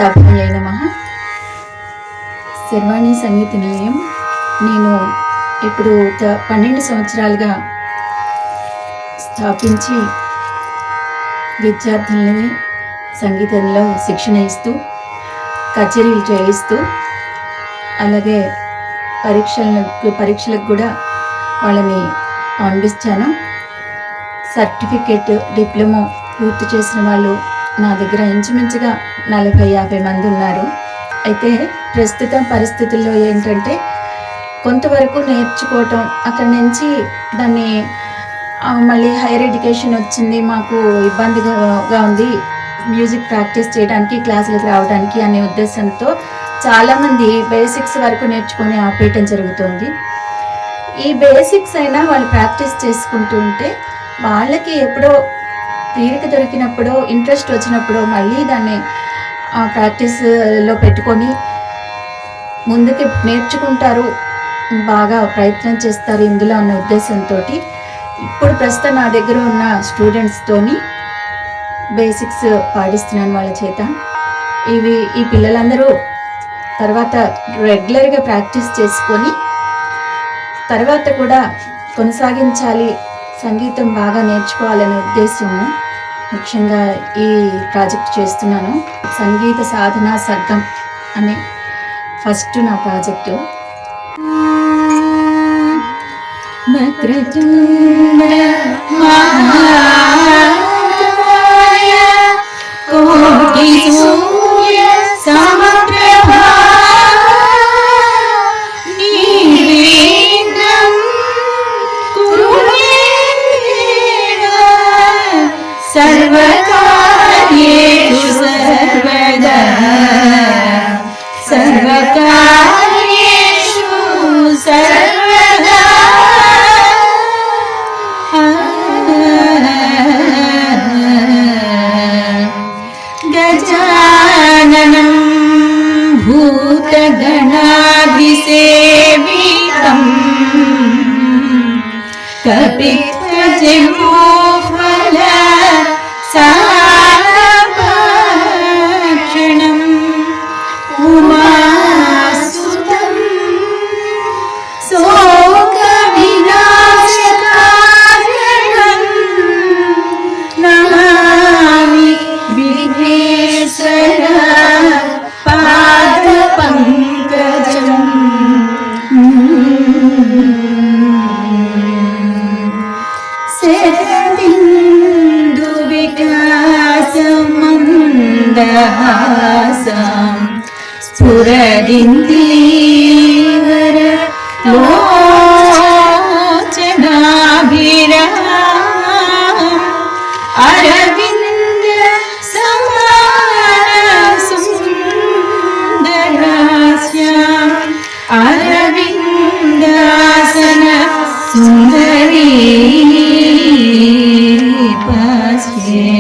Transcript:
శ్రీగురుసాభ్యాయ నమః. శర్వాణి సంగీత నిలయం నేను ఇప్పుడు 12 సంవత్సరాలుగా స్థాపించి విద్యార్థులని సంగీతంలో శిక్షణ ఇస్తూ కచేరీలు చేయిస్తూ అలాగే పరీక్షలకు కూడా వాళ్ళని పంపిస్తాను. సర్టిఫికేట్ డిప్లొమా పూర్తి చేసిన వాళ్ళు నా దగ్గర ఇంచుమించుగా 40-50 మంది ఉన్నారు. అయితే ప్రస్తుత పరిస్థితుల్లో ఏంటంటే కొంతవరకు నేర్చుకోవటం, అక్కడి నుంచి దాన్ని మళ్ళీ హైయర్ ఎడ్యుకేషన్ వచ్చింది, మాకు ఇబ్బందిగా ఉంది మ్యూజిక్ ప్రాక్టీస్ చేయడానికి క్లాసులకు రావడానికి అనే ఉద్దేశంతో చాలామంది బేసిక్స్ వరకు నేర్చుకొని ఆపేయటం జరుగుతుంది. ఈ బేసిక్స్ అయినా వాళ్ళు ప్రాక్టీస్ చేసుకుంటూ ఉంటే వాళ్ళకి ఎప్పుడో తీరిక దొరికినప్పుడు ఇంట్రెస్ట్ వచ్చినప్పుడు మళ్ళీ దాన్ని ప్రాక్టీస్లో పెట్టుకొని ముందుకి నేర్చుకుంటారు, బాగా ప్రయత్నం చేస్తారు ఇందులో అన్న ఉద్దేశంతో ఇప్పుడు ప్రస్తుతం నా దగ్గర ఉన్న స్టూడెంట్స్తోని బేసిక్స్ పాటిస్తున్నాను వాళ్ళ చేత. ఈ పిల్లలందరూ తర్వాత రెగ్యులర్గా ప్రాక్టీస్ చేసుకొని తర్వాత కూడా కొనసాగించాలి, సంగీతం బాగా నేర్చుకోవాలనే ఉద్దేశము ముఖ్యంగా ఈ ప్రాజెక్ట్ చేస్తున్నాను. సంగీత సాధన సర్గం అనే ఫస్ట్ నా ప్రాజెక్టు. सर्वकार्येषु सर्वदा सर्वकार्येषु सर्वदा गजाननं भूतगणाधिसेवितं कपित्वजम्बूफल साक्षणम् उमासुतं शोकविनाशकारणं नमामि विघ्नेश्वर पादपङ्कजम्. मन्दहासं स्फुरदिन्दीवर लोचनाभिरामम् अरविन्द समानसुन्दरास्याम् अरविन्दासन सुन्दरी पास्ये